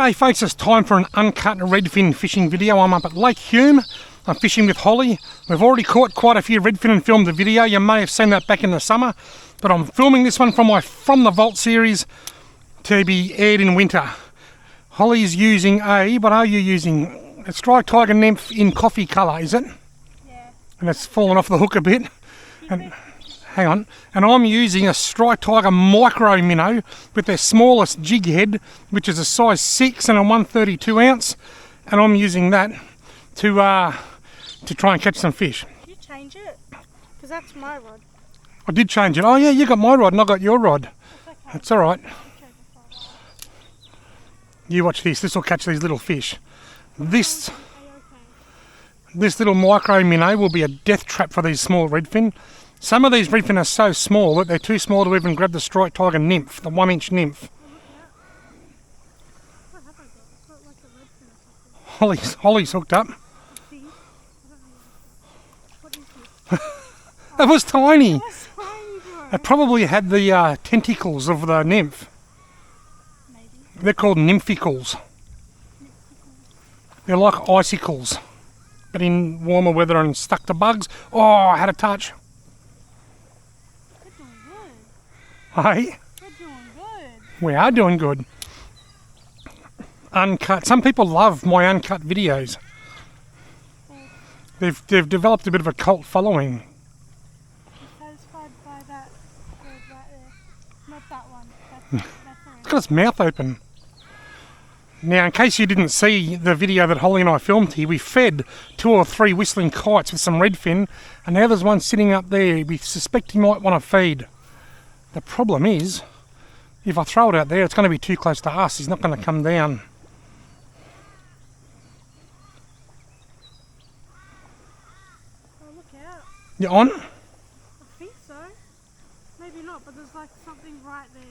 G'day folks, it's time for an uncut redfin fishing video. I'm up at Lake Hume. I'm fishing with Holly. We've already caught quite a few redfin and filmed the video. You may have seen that back in the summer, but I'm filming this one from my From the Vault series to be aired in winter. Holly's using what are you using? A striped tiger nymph in coffee colour, is it? Yeah. And it's fallen off the hook a bit. And hang on. And I'm using a striped tiger micro minnow with their smallest jig head, which is a size 6 and a 132 ounce. And I'm using that to try and catch some fish. Did you change it? Because that's my rod. I did change it. Oh yeah, you got my rod and I got your rod. Okay. That's all right. You watch this. This will catch these little fish. This little micro minnow will be a death trap for these small redfin. Some of these redfin are so small that they're too small to even grab the striped tiger nymph, the 1-inch nymph. Holly's hooked up. It was tiny. It probably had the tentacles of the nymph. Maybe. They're called nymphicals. They're like icicles, but in warmer weather and stuck to bugs. Oh, I had a touch. We're doing good. Hey, We're doing good. we are doing good. Uncut. Some people love my uncut videos. They've developed a bit of a cult following. I'm satisfied by that bird right there. Not that one. That's It's got its mouth open. Now, in case you didn't see the video that Holly and I filmed here, we fed 2 or 3 whistling kites with some redfin, and now there's one sitting up there we suspect he might want to feed. The problem is, if I throw it out there, it's going to be too close to us. He's not going to come down. Oh, look out. You on? I think so. Maybe not, but there's like something right there.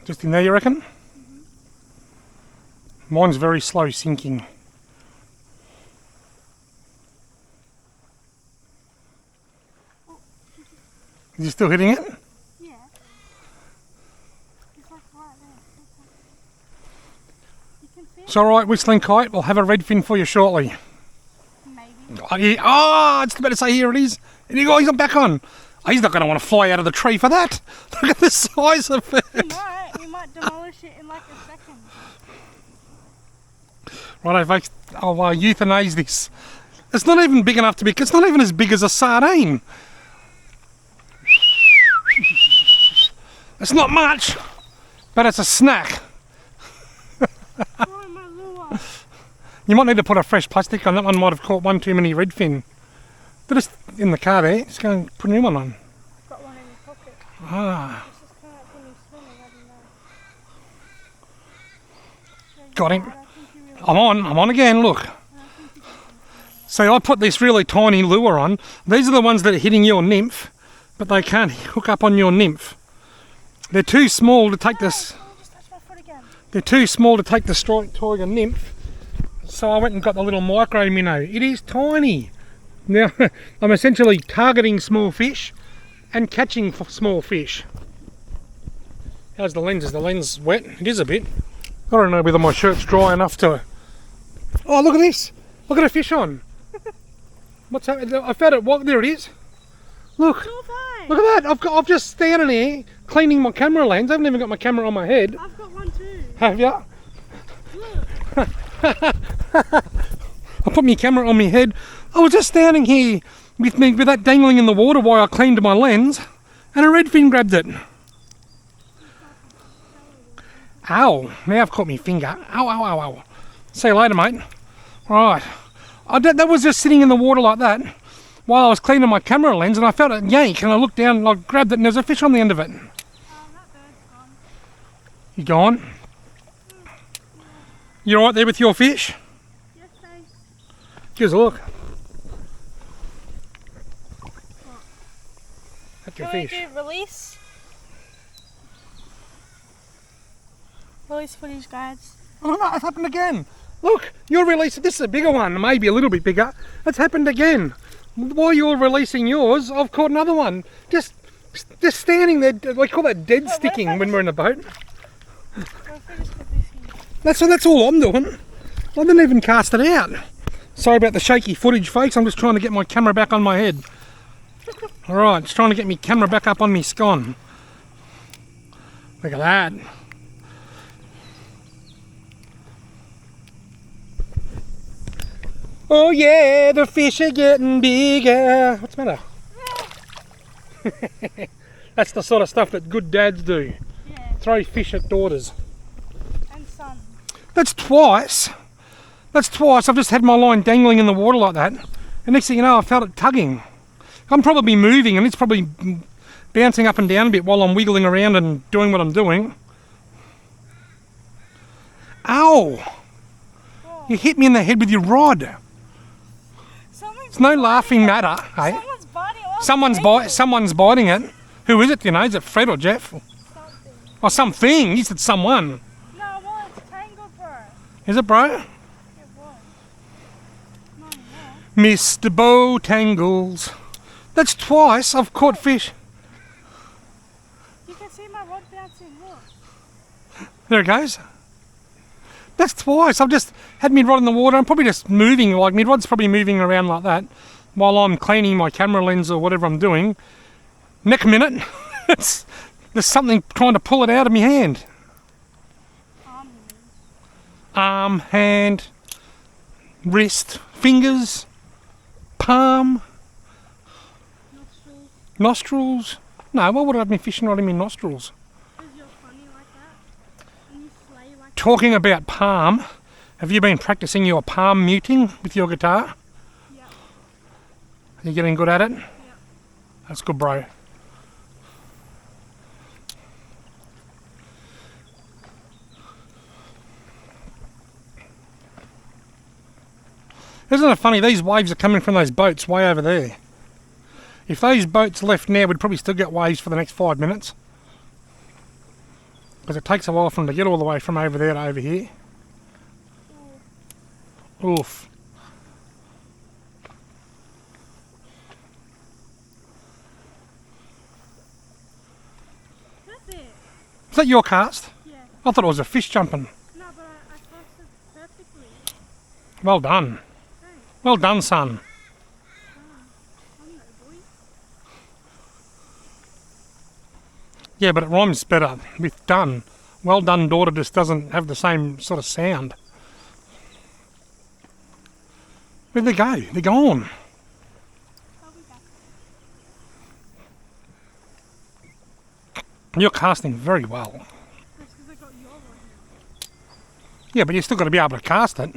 Just in there, you reckon? Mine's very slow sinking. Is he still hitting it? Yeah. It's like right there. You can see It's alright, whistling kite. We'll have a redfin for you shortly. it? Maybe. Oh, yeah. I was about to say, here it is. And he's not back on. Oh, he's not going to want to fly out of the tree for that. Look at the size of it. He might demolish it in like a second. Righto, folks. I'll euthanize this. It's not even big enough to be. It's not even as big as a sardine. It's not much, but it's a snack. Oh, my lure. You might need to put a fresh plastic on. That one might have caught one too many redfin. They're just in the car there. Just go and put a new one on. I've got one in your pocket. Ah, It's just kind of like when you swim, I don't know. got him. I think you really I'm on again. Look. See, I put this really tiny lure on. These are the ones that are hitting your nymph, but they can't hook up on your nymph. They're too small to take this. Oh, I just touched my foot again. They're too small to take the striped tiger nymph. So I went and got the little micro minnow. It is tiny. Now I'm essentially targeting small fish and catching small fish. How's the lens? Is the lens wet? It is a bit. I don't know whether my shirt's dry enough to. Oh, look at this! Look at a fish on. What's happening? I found it. What? There it is. Look. So have I. Look at that! I've just standing here cleaning my camera lens. I haven't even got my camera on my head. I've got one too. Have ya? Look. I put my camera on my head. I was just standing here with that dangling in the water while I cleaned my lens, and a redfin grabbed it. Ow! Now I've caught my finger. Ow, ow, ow, ow. See you later, mate. Right. That was just sitting in the water like that while I was cleaning my camera lens, and I felt it yank, and I looked down and I grabbed it, and there's a fish on the end of it. That bird's gone. You gone? You alright there with your fish? Yes, thanks. Give us a look. That's your What do I fish. do? Release? Release footage, guys. Oh no, it's happened again. Look, you're releasing, this is a bigger one, maybe a little bit bigger. It's happened again. While you're releasing yours, I've caught another one. Just Just standing there, they call that dead sticking when we're in a boat. Well, if we just put this in. That's all I'm doing. I didn't even cast it out. Sorry about the shaky footage, folks. I'm just trying to get my camera back on my head. Alright, just trying to get my camera back up on me scone. Look at that. Oh yeah, the fish are getting bigger. What's the matter? That's the sort of stuff that good dads do. Yeah. Throw fish at daughters. And sun. That's twice. That's twice. I've just had my line dangling in the water like that. And next thing you know, I felt it tugging. I'm probably moving and it's probably bouncing up and down a bit while I'm wiggling around and doing what I'm doing. Ow! Oh. You hit me in the head with your rod. It's no laughing matter, hey? Someone's biting it. Who is it, do you know? Is it Fred or Jeff? Something. Or something. You said someone. No, well, it's tangled, bro. Is it, bro? It was. No, no. Mr. Bow Tangles. That's twice I've caught fish. You can see my rod bouncing, look. There it goes. That's twice. I've just had my rod in the water. I'm probably just moving, like my rod's probably moving around like that while I'm cleaning my camera lens or whatever I'm doing. Next minute, there's something trying to pull it out of my hand. Arm, hand, wrist, fingers, palm, nostrils. No, why would I have my fishing rod in my nostrils? Because you're funny like that. And you slay like that. Talking about palm, have you been practicing your palm muting with your guitar? Yeah. Are you getting good at it? Yeah. That's good, bro. Isn't it funny, these waves are coming from those boats way over there. If those boats left now, we'd probably still get waves for the next 5 minutes. Because it takes a while for them to get all the way from over there to over here. Oof. That's it. Is that your cast? Yeah. I thought it was a fish jumping. No, but I cast it perfectly. Well done. Thanks. Well done, son. I know, boy. Yeah, but it rhymes better with done. Well done, daughter just doesn't have the same sort of sound. Where'd they go? They're gone. I'll be back. You're casting very well. That's because I got your rod now. Yeah, but you've still got to be able to cast it.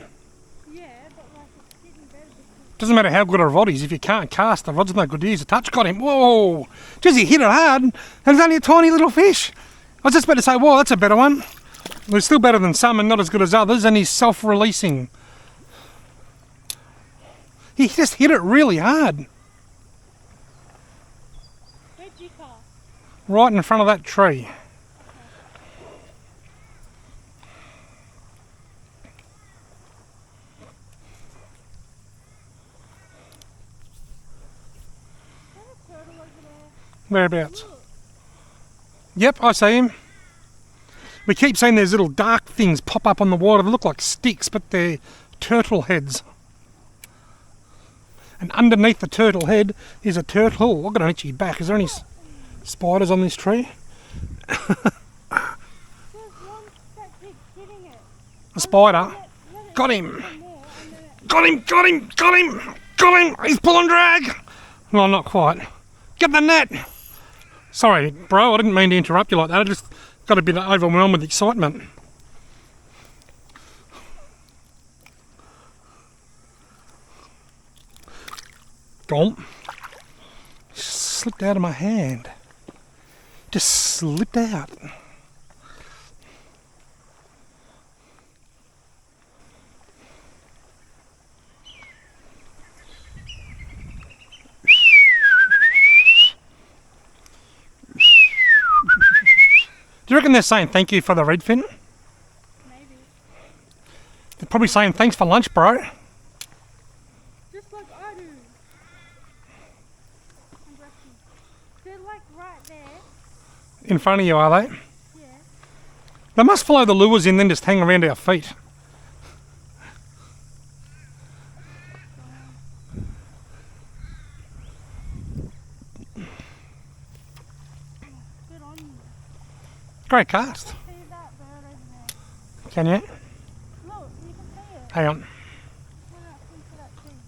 Yeah, but like it's getting better because Doesn't matter how good a rod is, if you can't cast, the rod's no good to use. A touch got him. Whoa! Jeez, he hit it hard, and it's only a tiny little fish. I was just about to say, whoa, that's a better one. Well, it's still better than some and not as good as others, and he's self-releasing. He just hit it really hard. where'd you cast? Right in front of that tree. There's a turtle over there. Whereabouts? Look. Yep, I see him. We keep seeing these little dark things pop up on the water. They look like sticks, but they're turtle heads. And underneath the turtle head is a turtle. Oh, I've got an itchy back. Is there any spiders on this tree? There's one that keeps hitting it. A spider. Let it Got hit him. some more, and then it- Got him, got him, got him, got him. He's pulling drag. Well, not quite. Get the net. Sorry, bro, I didn't mean to interrupt you like that. I just got a bit overwhelmed with excitement. Gomp. Slipped out of my hand. Just slipped out. Do you reckon they're saying thank you for the redfin? Maybe. They're probably saying thanks for lunch, bro. Just like I do. I'm resting. They're like right there. In front of you, are they? Yeah. They must follow the lures in, then just hang around our feet. Good on you. Great cast. See that bird over there? Can you? Look, you can see it. Hang on. Run up into that tree.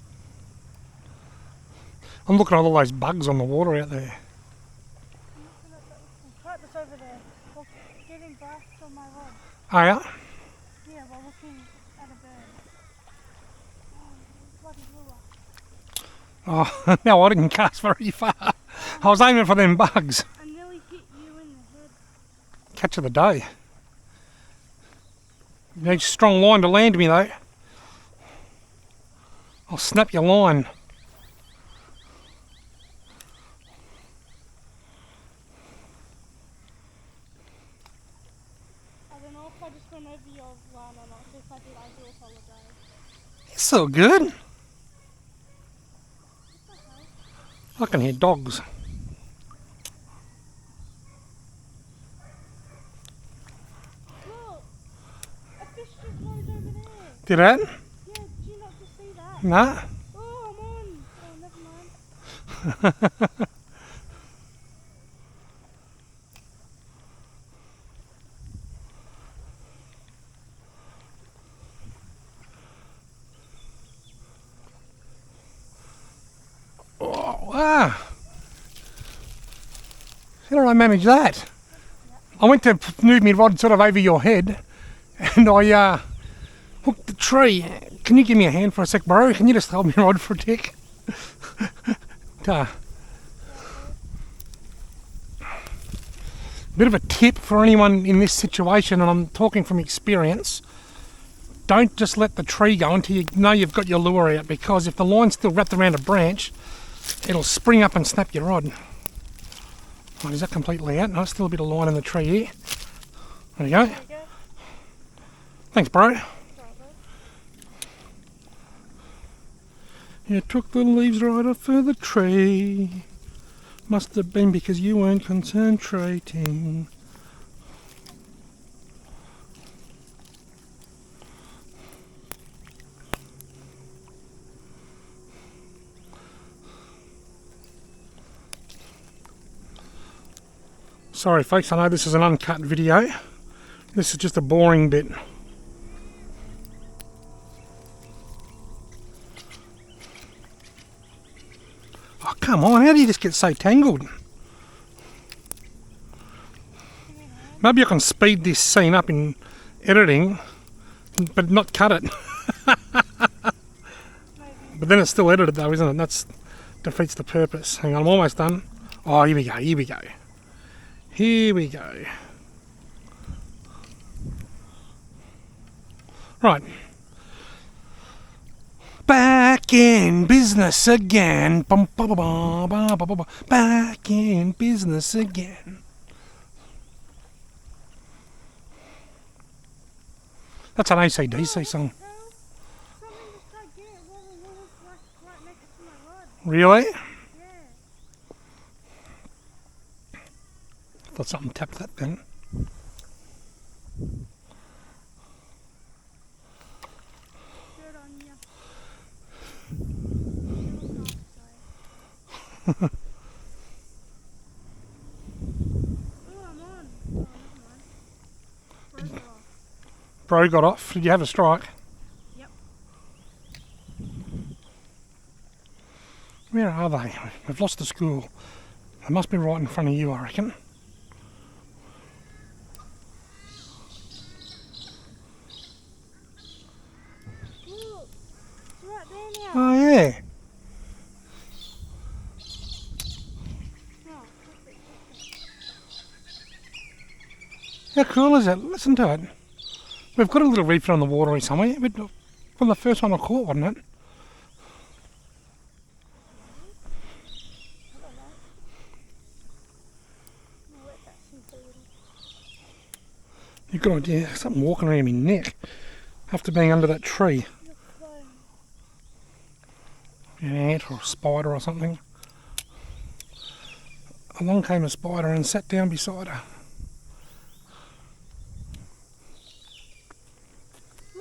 I'm looking at all those bugs on the water out there. Look at that little thing. Right, that's over there. Look, getting brushed on my rod. Oh yeah? Yeah, while looking at a bird. Oh, bloody lure. Oh, no, I didn't cast very far. I was aiming for them bugs. I nearly hit you in the head. Catch of the day. You need a strong line to land me though. I'll snap your line. I don't know if I just went over your line or not, so if I did, I do apologise. It's so good. It's okay. I can hear dogs. Look! A fish just rose over there. Did that? Yeah, did you not just see that? Nah. Oh, I'm on. Oh, never mind. Oh, wow. How did I manage that? I went to move my rod sort of over your head and I hooked the tree. Can you give me a hand for a sec, bro? Can you just hold my rod for a tick? Bit of a tip for anyone in this situation, and I'm talking from experience. Don't just let the tree go until you know you've got your lure out, because if the line's still wrapped around a branch, it'll spring up and snap your rod. Right, is that completely out? No, still a bit of line in the tree here. There you go. There you go. Thanks, bro. Right, You took the leaves right off of the tree. Must have been because you weren't concentrating. Sorry folks, I know this is an uncut video. This is just a boring bit. Oh come on, how do you just get so tangled? Maybe I can speed this scene up in editing, but not cut it. But then it's still edited though, isn't it? That defeats the purpose. Hang on, I'm almost done. Oh, here we go, here we go. Here we go. Right. Back in business again. Bum, ba, ba, ba, ba, ba, ba, ba. Back in business again. That's an AC/DC song. Something just tried to get it while the lure's right next to my rod. Really? Yeah. Thought something tapped that then. Good on you. Oh, I'm on. Oh, never mind. Bro got off. Did you have a strike? Yep. Where are they? We've lost the school. They must be right in front of you, I reckon. Look, it's right there now. Oh yeah. Oh, How cool is it? Listen to it. We've got a little reef on the water here somewhere, but from the first one I caught, wasn't it? I don't know. I'll let that sink a little. You've got an idea. Something walking around my neck after being under that tree. You're flying. An ant or a spider or something. Along came a spider and sat down beside her.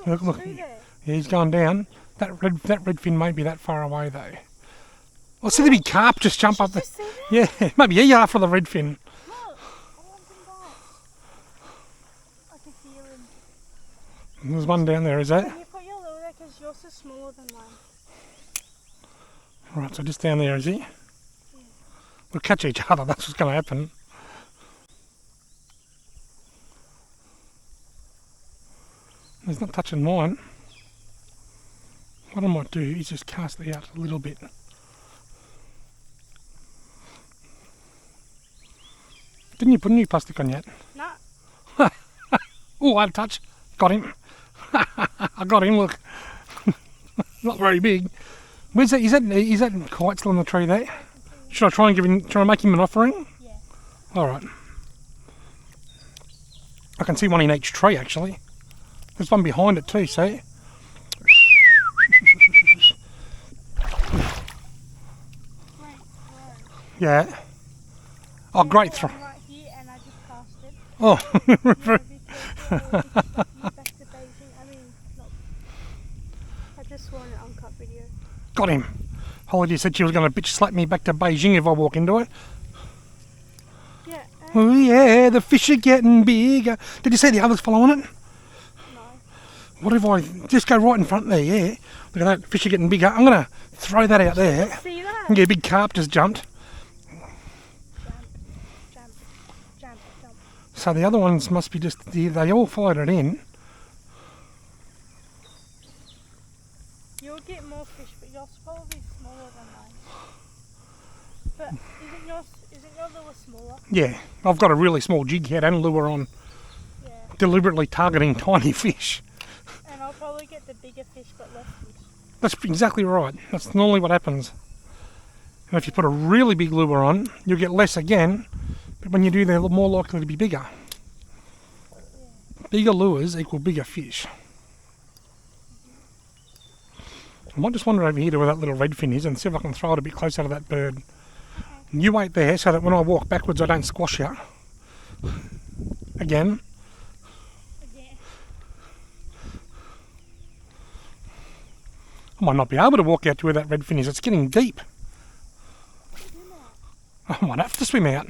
Look. Through there. Yeah, he's gone down. That redfin may be that far away though. I see the big carp just jump up there. Just see that? Yeah, maybe you are for the redfin. Look, I want him back. I can feel him. There's one down there, is that? Can you put your lure there because yours is smaller than mine? Right, so just down there, is he? Yeah. We'll catch each other, that's what's going to happen. He's not touching mine. What I might do is just cast it out a little bit. Didn't you put a new plastic on yet? No. Oh, I had a touch. Got him. I got him, look. Not very big. Where's that? Is that kite still in the tree there? Should I try and make him an offering? Yeah. Alright. I can see one in each tree actually. There's one behind it too, see? Yeah. Oh, great throw. Right here, and I just cast it. Oh. Yeah, because, back to Beijing. I mean, not. I just saw an Uncut video. Got him. Holiday said she was going to bitch slap me back to Beijing if I walk into it. Yeah. Oh yeah, the fish are getting bigger. Did you see the others following it? No. What if I just go right in front there, yeah? Look at that, fish are getting bigger. I'm going to throw that out there. See that? Yeah, big carp just jumped. Jump. So the other ones must be just, they all followed it in. You'll get more fish, but yours probably smaller than mine. But isn't your lure smaller? Yeah, I've got a really small jig head and lure on, Yeah. deliberately targeting tiny fish. And I'll probably get the bigger fish, but less fish. That's exactly right. That's normally what happens. And if you put a really big lure on, you'll get less again, but when you do, they're more likely to be bigger. Yeah. Bigger lures equal bigger fish. I might just wander over here to where that little redfin is and see if I can throw it a bit closer to that bird. You wait there so that when I walk backwards I don't squash you. Again. I might not be able to walk out to where that redfin is. It's getting deep. I might have to swim out.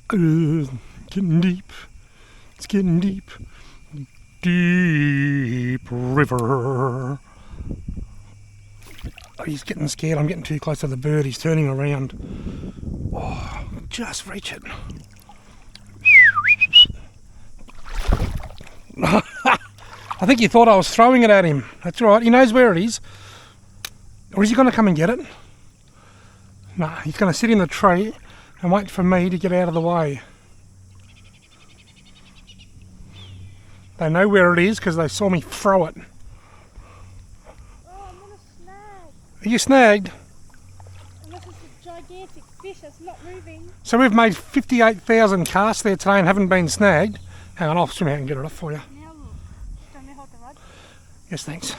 Getting deep. It's getting deep. Deep river. Oh, he's getting scared. I'm getting too close to the bird. He's turning around. Oh, just reach it. I think he thought I was throwing it at him. That's right. He knows where it is. Or is he going to come and get it? Nah, he's going to sit in the tree and wait for me to get out of the way. They know where it is because they saw me throw it. Oh, I'm on a snag. Are you snagged? Unless it's a gigantic fish that's not moving. So we've made 58,000 casts there today and haven't been snagged. Hang on, I'll swim out and get it off for you. Now look. Don't you hold the rod? Yes, thanks.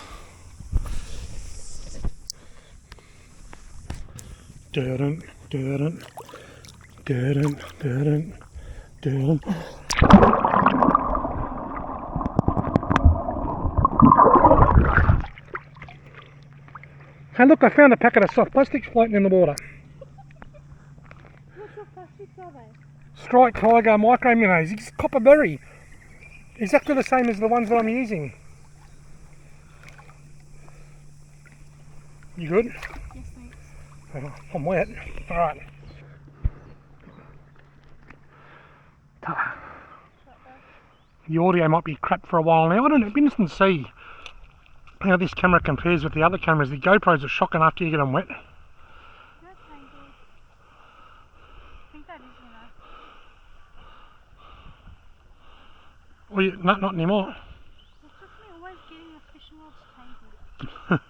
Dun, dun, dun, dun, dun. Hey look, I found a packet of soft plastics floating in the water. What sort of plastics are they? Strike Tiger micro minnows. It's copper berry. Exactly the same as the ones that I'm using. You good? Yes, thanks. I'm wet. Alright. The audio might be crap for a while now. I don't know. It'd be interesting to see how this camera compares with the other cameras. The GoPros are shocking after you get them wet. That's tangled. I think that is enough. Well, not anymore. It took me always getting the fishing rods tangled.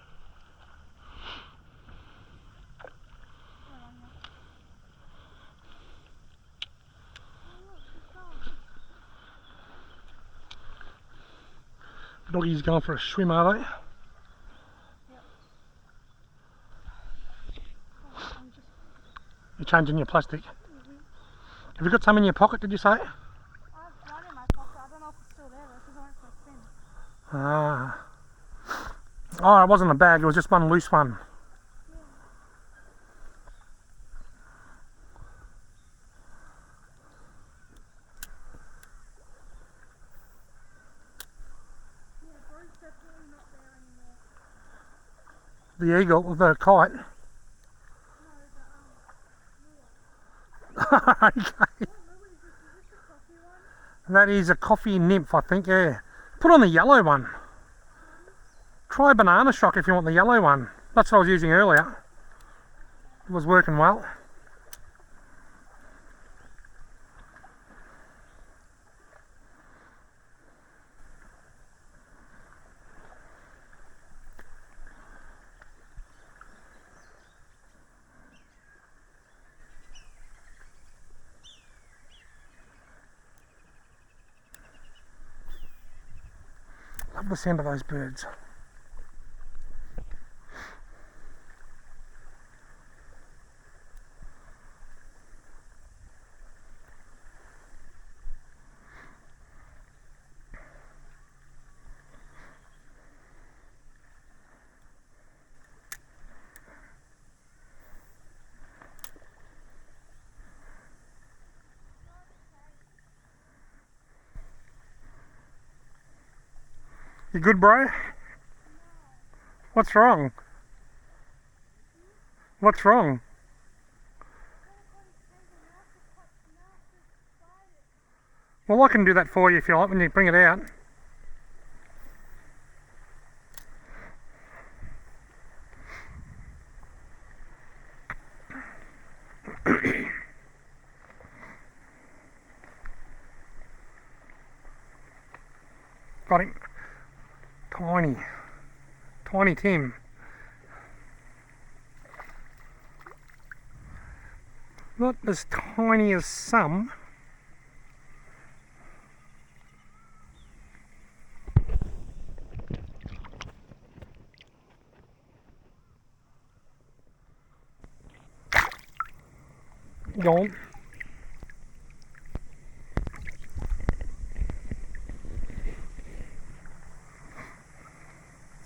Doggy's going for a swim, are they? Yep. Oh, I'm just... You're changing your plastic. Mm-hmm. Have you got some in your pocket, did you say? I have one in my pocket. I don't know if it's still there though, because I went for a spin. Ah. Oh, it wasn't a bag, it was just one loose one. Yeah. Yeah, Bruce's definitely not there anymore. The eagle, the kite. No, the lure. Okay. What lure is this? Is this the coffee one? That is a coffee nymph, I think, yeah. Put on the yellow one. Try banana shock if you want the yellow one. That's what I was using earlier. It was working well. Love the sound of those birds. You good, bro? What's wrong? What's wrong? Well, I can do that for you if you like when you bring it out. Got him. Tiny. Tiny Tim. Not as tiny as some. Go on.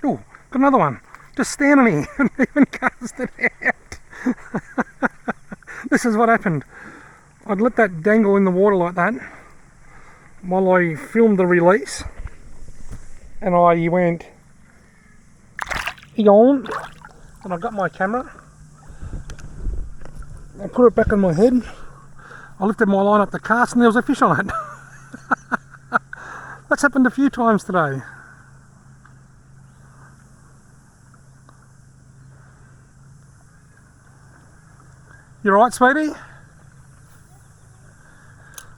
Oh, got another one. Just standing here and even cast it out. This is what happened. I'd let that dangle in the water like that while I filmed the release. And I went, on, and I got my camera. I put it back on my head. I lifted my line up the cast and there was a fish on it. That's happened a few times today. You right, sweetie?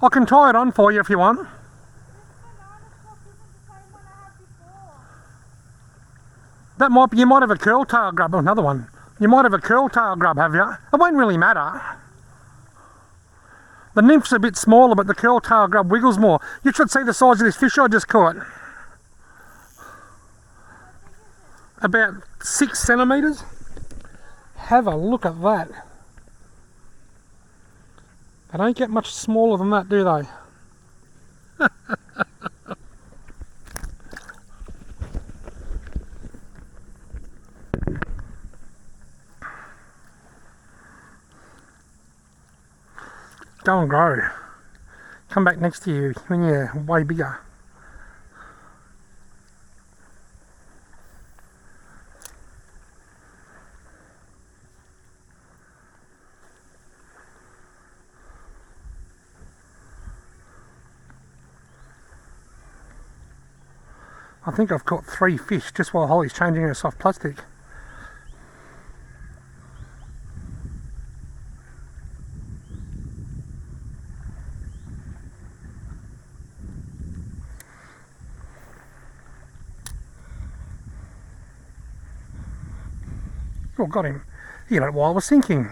I can tie it on for you if you want. That might be, you might have a curl tail grub, another one. You might have a curl tail grub, have you? It won't really matter. The nymph's a bit smaller, but the curl tail grub wiggles more. You should see the size of this fish I just caught. About 6 centimetres. Have a look at that. They don't get much smaller than that, do they? Go and grow. Come back next to you when you're way bigger. I think I've caught 3 fish just while Holly's changing her soft plastic. Oh, got him. He got it while I was sinking.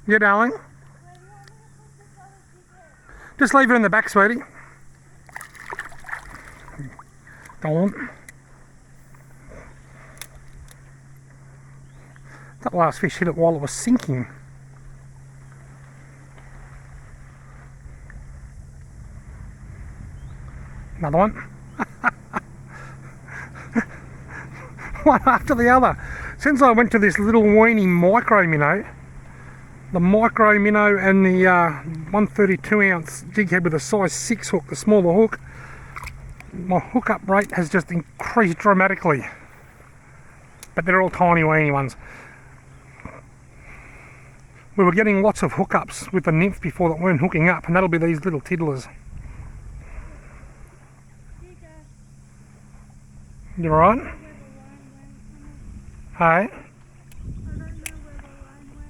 Yeah, darling. Just leave it in the back, sweetie. Go on. That last fish hit it while it was sinking. Another one. One after the other. Since I went to this little weeny micro minnow, the micro minnow and the 132 ounce jig head with a size 6 hook, the smaller hook, my hookup rate has just increased dramatically. But they're all tiny weeny ones. We were getting lots of hookups with the nymph before that weren't hooking up, and that'll be these little tiddlers. You alright? Hey?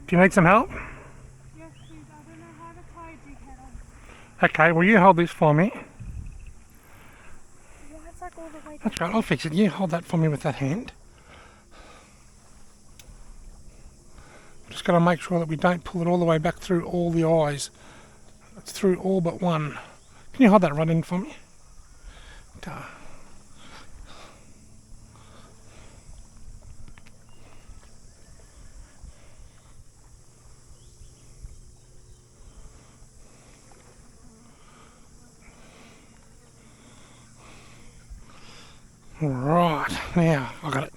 Do you need some help? Yes, please. I don't know how to tie a jig head on. Okay, well you hold this for me. Yeah, it's like all the way down. That's right, I'll fix it. You hold that for me with that hand. Just got to make sure that we don't pull it all the way back through all the eyes. It's through all but one. Can you hold that right in for me? Duh. Right, now I got it.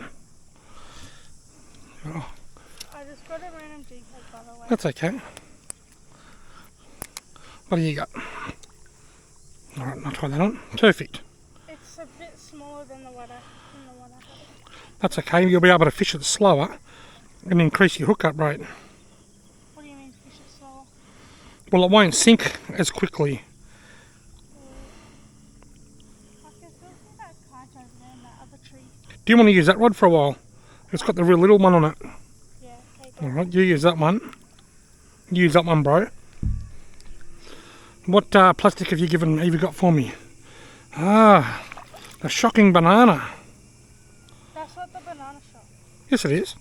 Oh, I just got a random jig head, by the way. that's okay. What do you got? Alright, I'll try that on. Perfect. It's a bit smaller than the one I had. That's okay, you'll be able to fish it slower and increase your hookup rate. What do you mean fish it slower? Well, it won't sink as quickly. I can still see that kite over there in that other tree. Do you want to use that rod for a while? It's got the real little one on it. Yeah, okay, go. Alright, you use that one. You use that one, bro. What plastic have you got for me? Ah, the shocking banana. That's not the banana shock. Yes, it is.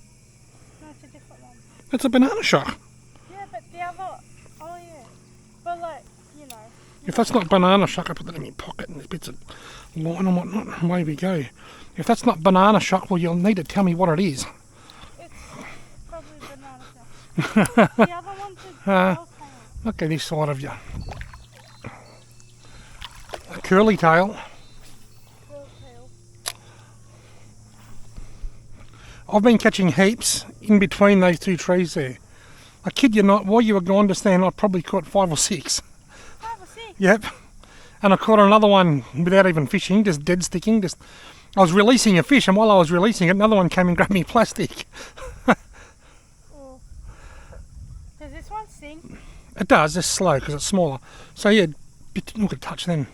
No, it's a different one. It's a banana shock. Yeah, but the other... Oh, yeah. But, like, you know... If that's not banana shock, I put that in my pocket and there's bits of line and whatnot. Away we go. If that's not banana shock, well, you'll need to tell me what it is. It's probably banana shock. The other one's a tail. Look at this side of you. A curly tail. Curl tail. I've been catching heaps in between those two trees there. I kid you not, while you were gone just then, I probably caught 5 or 6. 5 or 6? Yep. And I caught another one without even fishing, just dead sticking. I was releasing a fish, and while I was releasing it, another one came and grabbed me plastic. Oh. Does this one sink? It does, just slow because it's smaller. So yeah, look at touch then.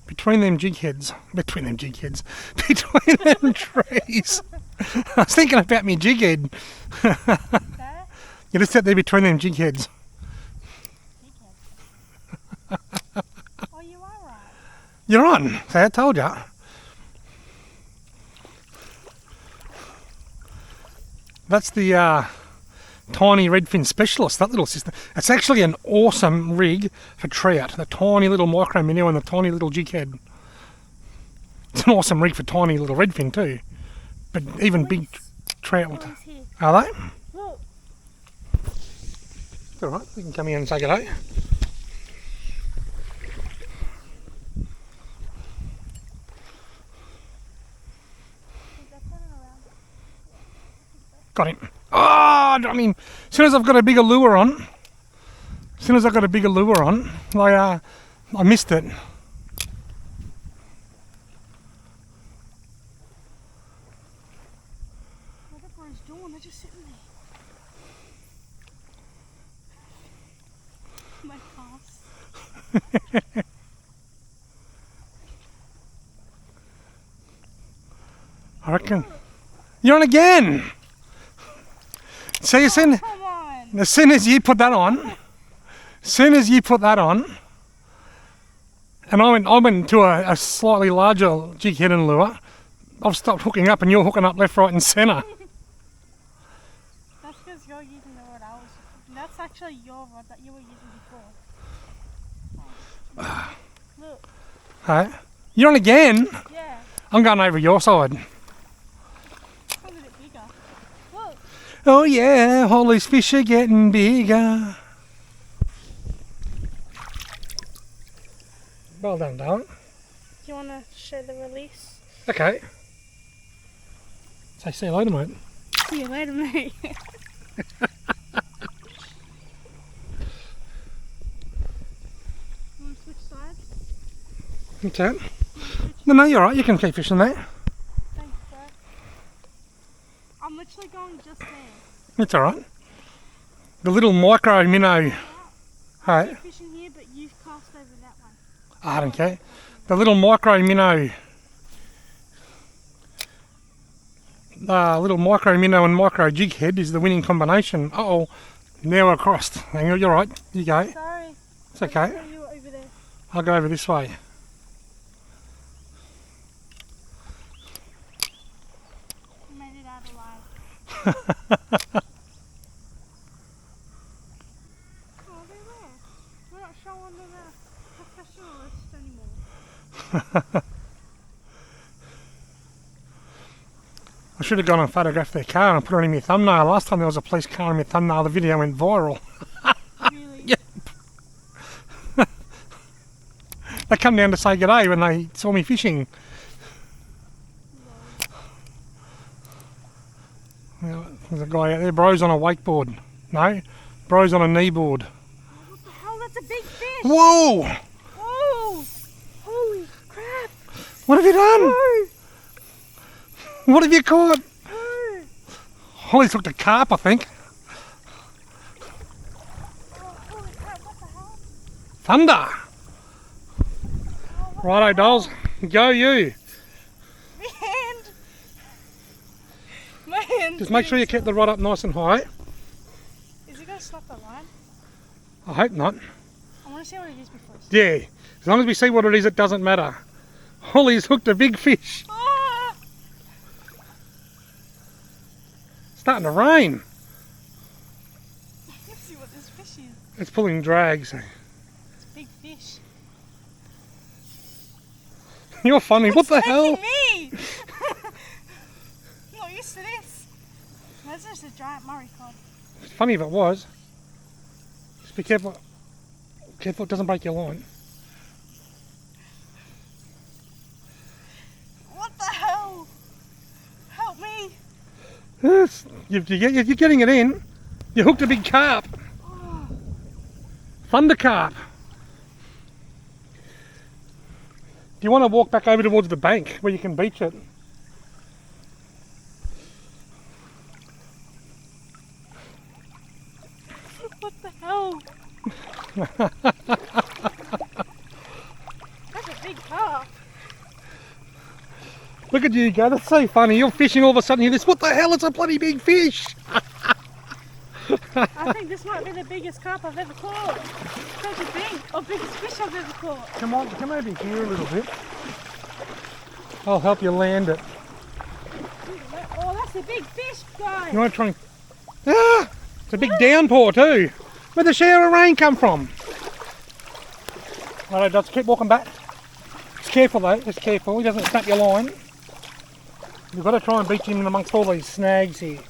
Between them trees. Between them trees. I was thinking about me jig head. There? You just sit there between them jig heads. Oh, you are right. You're on. See, I told you. That's the tiny redfin specialist, that little system. It's actually an awesome rig for trout. The tiny little micro minnow and the tiny little jig head. It's an awesome rig for tiny little redfin too. But even big trout. Oh, he's here. Are they? Look. It's alright, we can come here and say good day. Got him. Oh, I mean, as soon as I've got a bigger lure on, I missed it. Whatever he's doing, they're just sitting there. My cast. I reckon. You're on again! See, Come on. as soon as you put that on, and I went to a slightly larger jig head and lure, I've stopped hooking up and you're hooking up left, right and centre. That's because you're using the word I was. That's like actually your rod that you were using before. Look, Hey, you're on again? yeah, I'm going over your side. probably a bit bigger. Look, Oh yeah, all these fish are getting bigger. Well done, darling. do you want to show the release? Okay. Say see you later, mate. See you later, mate. Want to switch sides? What's that? No, you're right. You can keep fishing there. Thanks, bro. I'm literally going just there. It's all right. The little micro minnow. Hey, Keep fishing here, but you've cast over that one. I don't care. The little micro minnow. Little micro minnow and micro jig head is the winning combination. Uh oh, now we're crossed. Hang on, you're right. You go. Sorry. It's okay. I you were over there. I'll go over this way. You made it out alive. Oh, they're there. We're not showing them a professionalist anymore. I should have gone and photographed their car and put it in my thumbnail. Last time there was a police car in my thumbnail, the video went viral. Really? Yeah. They come down to say good day when they saw me fishing. Well, there's a guy out there, bro's on a wakeboard. No, bro's on a kneeboard. What the hell? That's a big fish! Whoa! Oh! Holy crap! What have you done? Oh! What have you caught? Oh! Holly's hooked a carp, I think. Oh, holy crap, what the hell? Thunder! Oh, what Righto, the dolls. Go you. Man! Just make sure you keep the rod up nice and high. Is he going to snap the line? I hope not. I want to see what it is before. Yeah, as long as we see what it is, it doesn't matter. Holly's hooked a big fish. Ah! Starting to rain. Let's see what this fish is. It's pulling drags. It's a big fish. You're funny. What the hell? Me! I'm not used to this. That's just a giant Murray cod. It's funny if it was. Just be careful. Careful it doesn't break your line. What the hell? Help me! Yes, you're getting it in. You hooked a big carp. Oh, Thunder carp. Do you want to walk back over towards the bank where you can beach it? what the hell? That's a big carp. Look at you go, that's so funny. You're fishing, all of a sudden you hear this, what the hell, it's a bloody big fish. I think this might be the biggest carp I've ever caught. Don't you think? Or biggest fish I've ever caught. Come on, come over here a little bit. I'll help you land it. Oh, that's a big fish, guys. You want to try and... Ah! It's a big downpour too. Where'd the shower of rain come from? Alright, Dots, keep walking back. Just careful though, just careful. He doesn't snap your line. You've got to try and beach him in amongst all these snags here.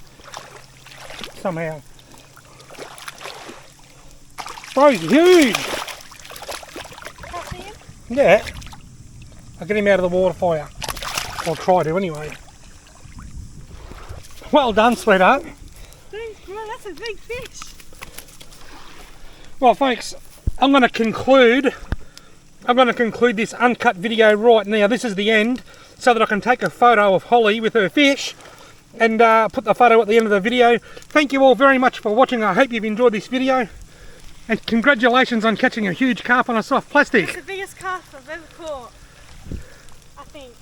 Somehow. Bro's huge! Can't see him? Yeah. I'll get him out of the water for you. I'll try to anyway. Well done, sweetheart. Thanks, bro. That's a big fish. Well, folks, I'm going to conclude this uncut video right now. This is the end, so that I can take a photo of Holly with her fish and put the photo at the end of the video. Thank you all very much for watching. I hope you've enjoyed this video. And congratulations on catching a huge carp on a soft plastic. That's the biggest carp I've ever caught. I think.